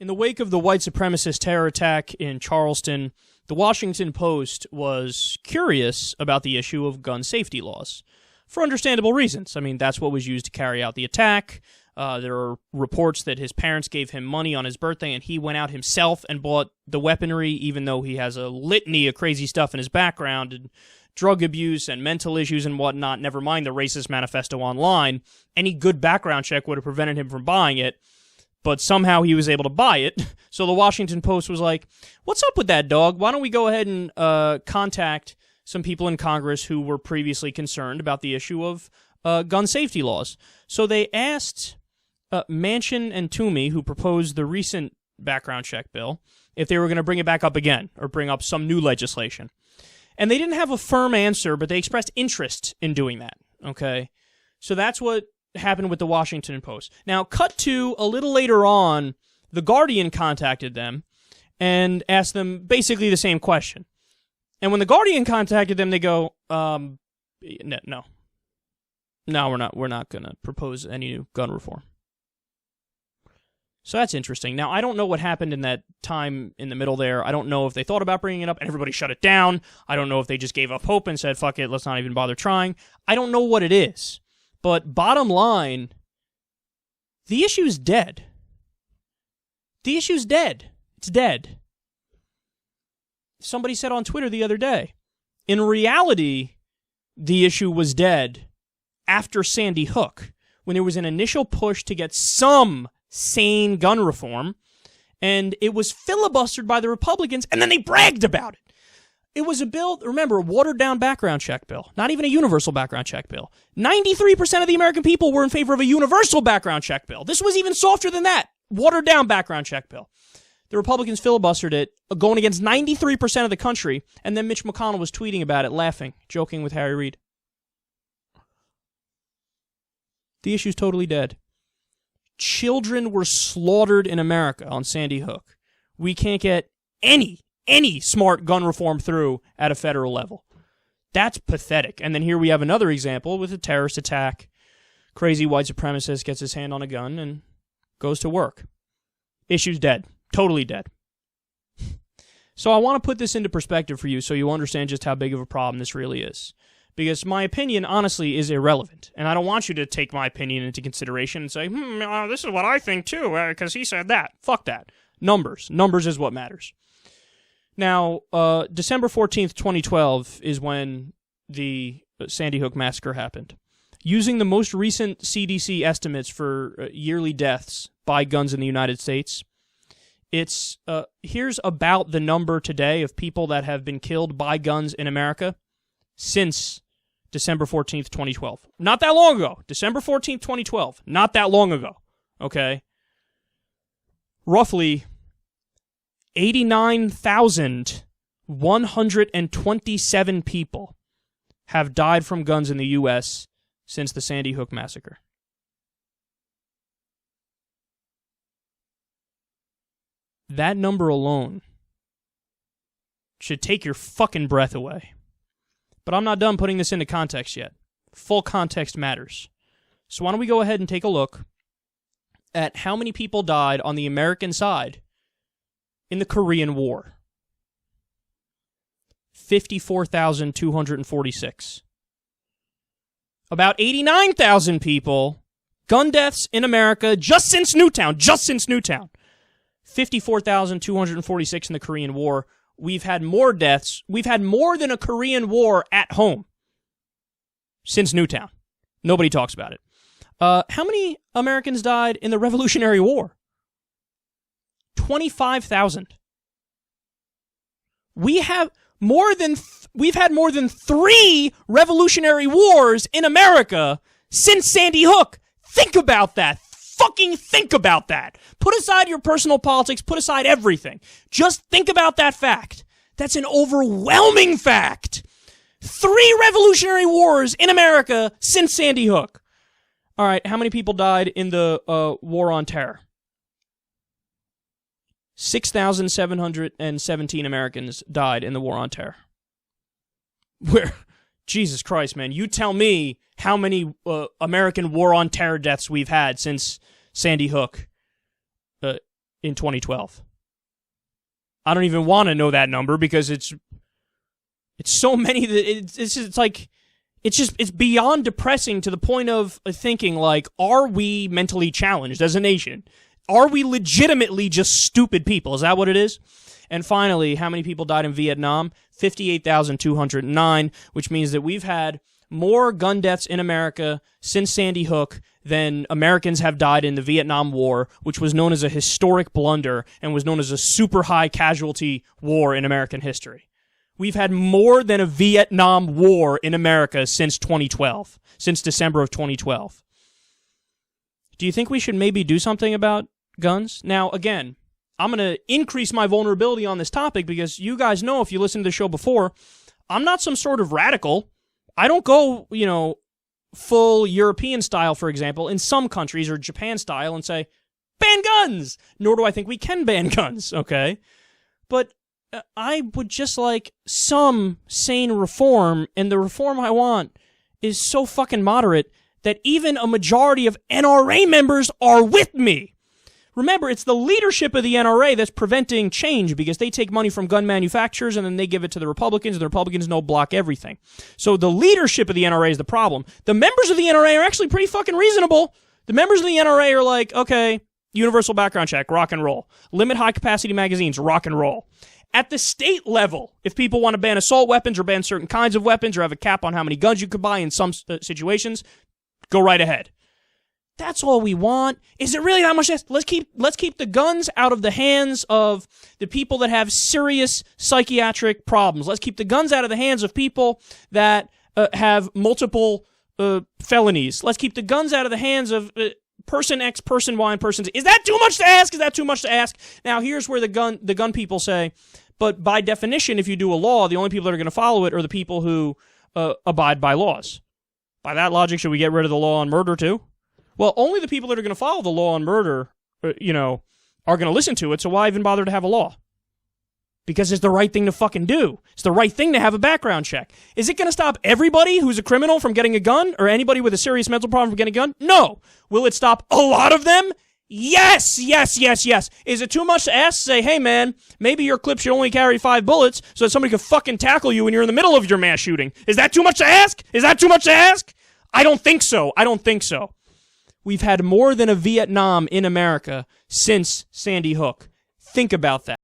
In the wake of the white supremacist terror attack in Charleston, the Washington Post was curious about the issue of gun safety laws, for understandable reasons. I mean, that's what was used to carry out the attack. There are reports that his parents gave him money on his birthday, and he went out himself and bought the weaponry, even though he has a litany of crazy stuff in his background, and drug abuse and mental issues and whatnot, never mind the racist manifesto online. Any good background check would have prevented him from buying it, but somehow he was able to buy it. So the Washington Post was like, what's up with that, dog? Why don't we go ahead and contact some people in Congress who were previously concerned about the issue of gun safety laws. So they asked Manchin and Toomey, who proposed the recent background check bill, if they were going to bring it back up again or bring up some new legislation. And they didn't have a firm answer, but they expressed interest in doing that, okay? So that's what happened with the Washington Post. Now, cut to a little later on, The Guardian contacted them and asked them basically the same question. And when The Guardian contacted them, they go, no, we're not going to propose any new gun reform. So that's interesting. Now, I don't know what happened in that time in the middle there. I don't know if they thought about bringing it up and everybody shut it down. I don't know if they just gave up hope and said, fuck it, let's not even bother trying. I don't know what it is. But bottom line, the issue's dead. The issue's dead. It's dead. Somebody said on Twitter the other day, in reality, the issue was dead after Sandy Hook, when there was an initial push to get some sane gun reform, and it was filibustered by the Republicans, and then they bragged about it. It was a bill, remember, a watered-down background check bill, not even a universal background check bill. 93% of the American people were in favor of a universal background check bill. This was even softer than that, watered-down background check bill. The Republicans filibustered it, going against 93% of the country, and then Mitch McConnell was tweeting about it, laughing, joking with Harry Reid. The issue's totally dead. Children were slaughtered in America on Sandy Hook. We can't get any smart gun reform through at a federal level. That's pathetic. And then here we have another example with a terrorist attack. Crazy white supremacist gets his hand on a gun and goes to work. Issue's dead. Totally dead. So I want to put this into perspective for you so you understand just how big of a problem this really is. Because my opinion, honestly, is irrelevant. And I don't want you to take my opinion into consideration and say, this is what I think too, because he said that. Fuck that. Numbers. Numbers is what matters. Now, December 14th, 2012 is when the Sandy Hook massacre happened. Using the most recent CDC estimates for yearly deaths by guns in the United States, it's here's about the number today of people that have been killed by guns in America since December 14th, 2012. Not that long ago. December 14th, 2012. Not that long ago. Okay? Roughly 89,127 people have died from guns in the U.S. since the Sandy Hook massacre. That number alone should take your fucking breath away. But I'm not done putting this into context yet. Full context matters. So why don't we go ahead and take a look at how many people died on the American side in the Korean War. 54,246. About 89,000 people, gun deaths in America just since Newtown. 54,246 in the Korean War. We've had more deaths. We've had more than a Korean War at home since Newtown. Nobody talks about it. How many Americans died in the Revolutionary War? 25,000. We've had more than 3 Revolutionary Wars in America since Sandy Hook. Think about that. Fucking think about that. Put aside your personal politics. Put aside everything. Just think about that fact. That's an overwhelming fact. 3 Revolutionary Wars in America since Sandy Hook. All right, how many people died in the War on Terror? 6,717 Americans died in the War on Terror. Jesus Christ, man. You tell me how many American War on Terror deaths we've had since Sandy Hook in 2012? I don't even want to know that number because it's so many that it's beyond depressing to the point of thinking like, are we mentally challenged as a nation? Are we legitimately just stupid people? Is that what it is? And finally, how many people died in Vietnam? 58,209, which means that we've had more gun deaths in America since Sandy Hook than Americans have died in the Vietnam War, which was known as a historic blunder and was known as a super high casualty war in American history. We've had more than a Vietnam War in America since 2012, since December of 2012. Do you think we should maybe do something about guns? Now, again, I'm going to increase my vulnerability on this topic because you guys know, if you listened to the show before, I'm not some sort of radical. I don't go, full European style, for example, in some countries, or Japan style, and say, ban guns! Nor do I think we can ban guns, okay? But I would just like some sane reform, and the reform I want is so fucking moderate that even a majority of NRA members are with me. Remember, it's the leadership of the NRA that's preventing change because they take money from gun manufacturers and then they give it to the Republicans, and the Republicans block everything. So the leadership of the NRA is the problem. The members of the NRA are actually pretty fucking reasonable. The members of the NRA are like, okay, universal background check, rock and roll. Limit high-capacity magazines, rock and roll. At the state level, if people want to ban assault weapons or ban certain kinds of weapons or have a cap on how many guns you could buy in some situations, go right ahead. That's all we want. Is it really that much? Let's keep the guns out of the hands of the people that have serious psychiatric problems. Let's keep the guns out of the hands of people that have multiple felonies. Let's keep the guns out of the hands of person X, person Y, and person Z. Is that too much to ask? Is that too much to ask? Now, here's where the gun people say, but by definition, if you do a law, the only people that are going to follow it are the people who abide by laws. By that logic, should we get rid of the law on murder too? Well, only the people that are going to follow the law on murder, are going to listen to it, so why even bother to have a law? Because it's the right thing to fucking do. It's the right thing to have a background check. Is it going to stop everybody who's a criminal from getting a gun, or anybody with a serious mental problem from getting a gun? No. Will it stop a lot of them? Yes, yes, yes, yes. Is it too much to ask to say, hey man, maybe your clip should only carry 5 bullets so that somebody can fucking tackle you when you're in the middle of your mass shooting? Is that too much to ask? Is that too much to ask? I don't think so. We've had more than a Vietnam in America since Sandy Hook. Think about that.